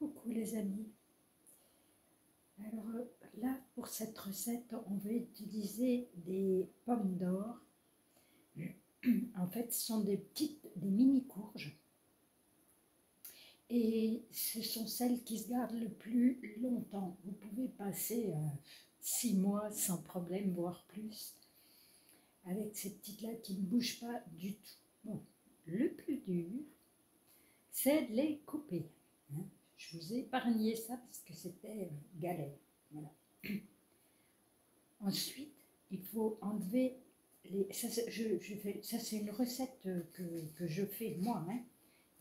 Coucou les amis. Alors là, pour cette recette, on va utiliser des pommes d'or. En fait, ce sont des mini courges. Et ce sont celles qui se gardent le plus longtemps. Vous pouvez passer 6 mois sans problème, voire plus, avec ces petites-là qui ne bougent pas du tout. Bon, le plus dur, c'est de les couper. Je vous ai épargné ça parce que c'était galère. Voilà. Ensuite, il faut enlever les. Ça, c'est une recette que je fais moi. Hein.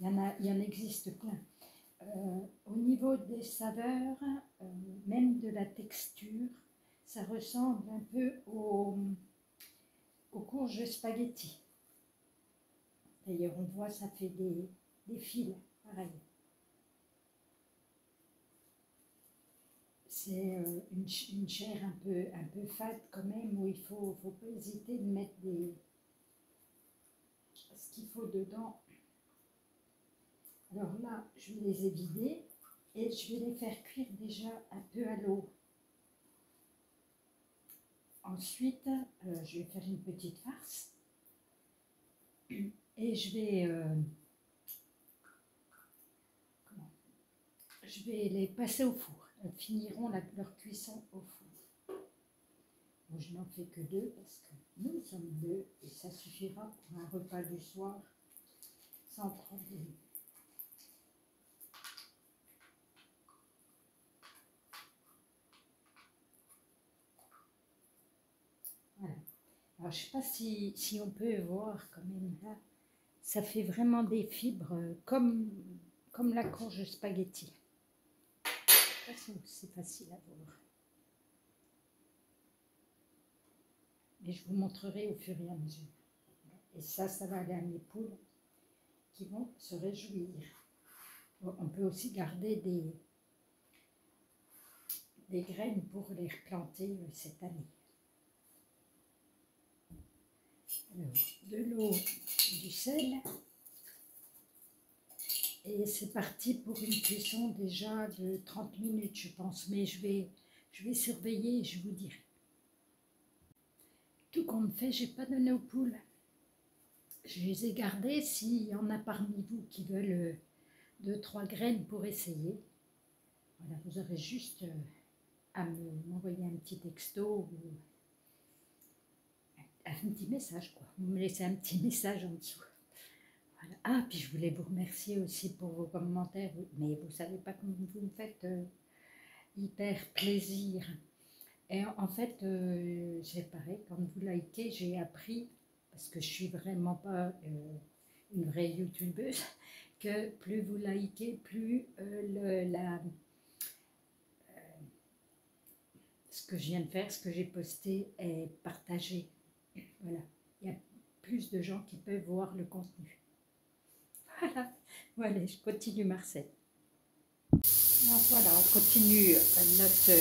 Il y en existe plein. Au niveau des saveurs, même de la texture, ça ressemble un peu aux courges spaghetti. D'ailleurs, on voit, ça fait des fils, pareil. C'est une chair un peu fade quand même, où il faut pas hésiter de mettre ce qu'il faut dedans. Alors là, je les ai vidés et je vais les faire cuire déjà un peu à l'eau. Ensuite, je vais faire une petite farce et je vais les passer au four. Elles finiront leur cuisson au four. Bon, je n'en fais que 2 parce que nous sommes 2 et ça suffira pour un repas du soir sans problème. Voilà. Alors, je ne sais pas si on peut voir quand même là. Ça fait vraiment des fibres comme la courge spaghetti. De toute façon, c'est facile à voir. Et je vous montrerai au fur et à mesure. Et ça va aller à mes poules qui vont se réjouir. On peut aussi garder des graines pour les replanter cette année. Alors, de l'eau, du sel. Et c'est parti pour une cuisson déjà de 30 minutes, je pense. Mais je vais surveiller et je vous dirai. Tout compte fait, je n'ai pas donné aux poules. Je les ai gardées. S'il y en a parmi vous qui veulent 2-3 graines pour essayer, voilà, vous aurez juste à m'envoyer un petit texto ou un petit message, quoi. Vous me laissez un petit message en dessous. Voilà. Ah, puis je voulais vous remercier aussi pour vos commentaires, mais vous ne savez pas comme vous me faites hyper plaisir. Et en fait, c'est pareil, quand vous likez, j'ai appris, parce que je suis vraiment pas une vraie youtubeuse, que plus vous likez, plus ce que je viens de faire, ce que j'ai posté est partagé. Voilà, il y a plus de gens qui peuvent voir le contenu. Voilà, voilà, je continue ma recette. Alors voilà, on continue notre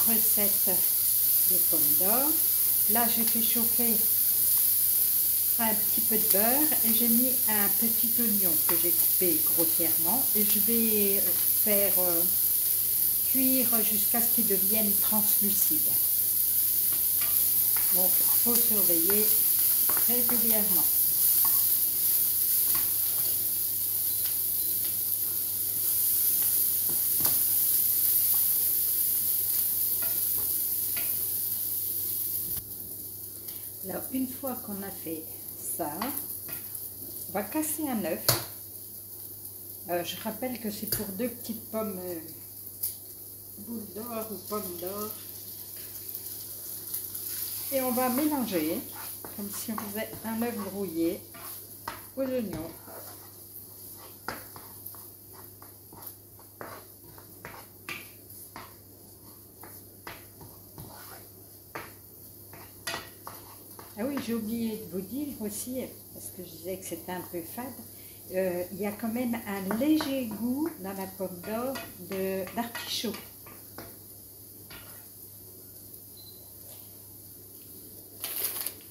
recette des pommes d'or. Là, j'ai fait chauffer un petit peu de beurre et j'ai mis un petit oignon que j'ai coupé grossièrement et je vais faire cuire jusqu'à ce qu'il devienne translucide. Donc, il faut surveiller régulièrement. Alors, une fois qu'on a fait ça, on va casser un œuf. Je rappelle que c'est pour 2 petites pommes boules d'or ou pommes d'or. Et on va mélanger, comme si on faisait un œuf brouillé, aux oignons. Ah oui, j'ai oublié de vous dire aussi, parce que je disais que c'était un peu fade, il y a quand même un léger goût dans la pomme d'or d'artichaut.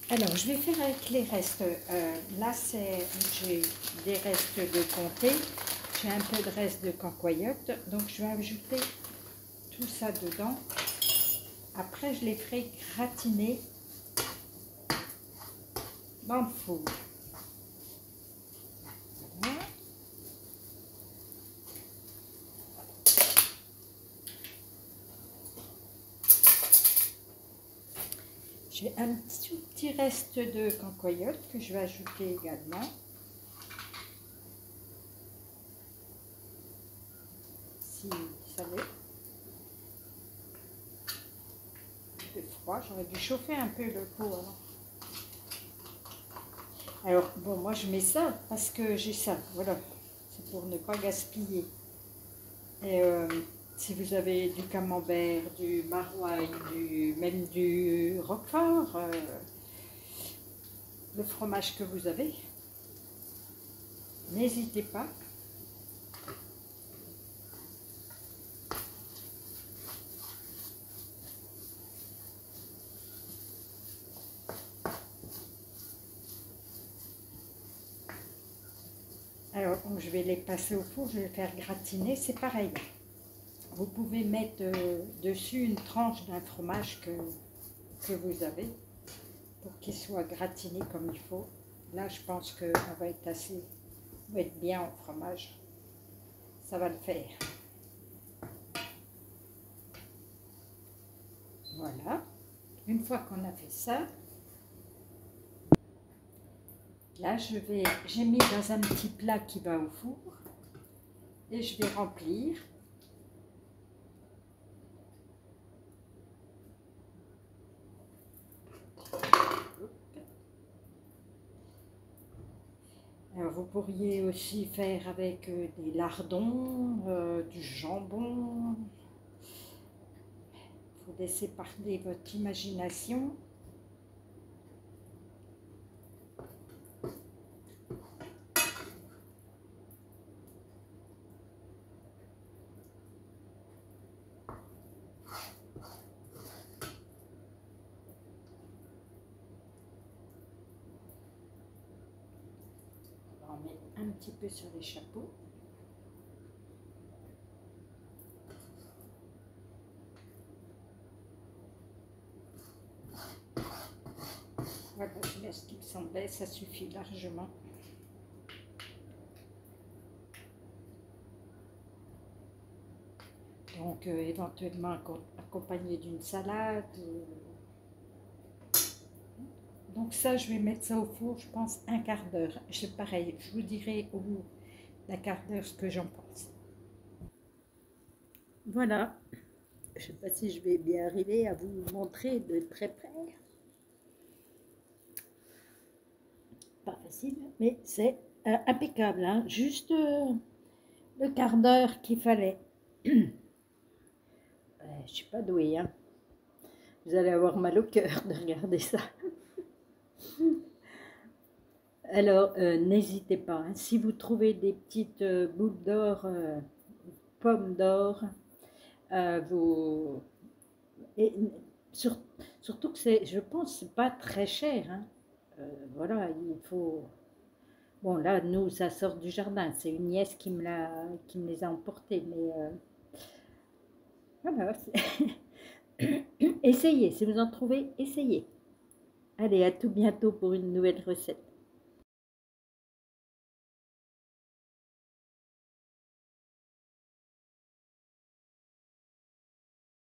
Alors, je vais faire avec les restes. Là, j'ai des restes de comté. j'ai un peu de reste de cancoyote, donc je vais ajouter tout ça dedans. Après, je les ferai gratiner dans le four. Voilà. J'ai un petit reste de cancoyote que je vais ajouter également. Si vous savez, un peu froid, j'aurais dû chauffer un peu le pot alors. Alors, bon, moi je mets ça parce que j'ai ça, voilà. C'est pour ne pas gaspiller. Et si vous avez du camembert, du maroilles, même du roquefort, le fromage que vous avez, n'hésitez pas. Alors, donc, je vais les passer au four, je vais les faire gratiner, c'est pareil. Vous pouvez mettre dessus une tranche d'un fromage que vous avez pour qu'il soit gratiné comme il faut. Là, je pense qu'on va être assez, on va être bien au fromage. Ça va le faire. Voilà. Une fois qu'on a fait ça, là, j'ai mis dans un petit plat qui va au four et je vais remplir. Alors, vous pourriez aussi faire avec des lardons, du jambon. Il faut laisser parler votre imagination. On met un petit peu sur les chapeaux. Voilà, je laisse qu'il s'embête, ça suffit largement. Donc, éventuellement accompagné d'une salade. Donc ça, je vais mettre ça au four, je pense, un quart d'heure. C'est pareil, je vous dirai au bout d'un quart d'heure ce que j'en pense. Voilà. Je ne sais pas si je vais bien arriver à vous montrer de très près. Pas facile, mais c'est impeccable. Hein. Juste le quart d'heure qu'il fallait. Je ne suis pas douée. Hein. Vous allez avoir mal au cœur de regarder ça. Alors, n'hésitez pas. Hein. Si vous trouvez des petites boules d'or, pommes d'or, et surtout que c'est, je pense, c'est pas très cher. Hein. Voilà, il faut. Bon, là, nous, ça sort du jardin. C'est une nièce qui me les a emportés. Mais voilà. Essayez. Si vous en trouvez, essayez. Allez, à tout bientôt pour une nouvelle recette.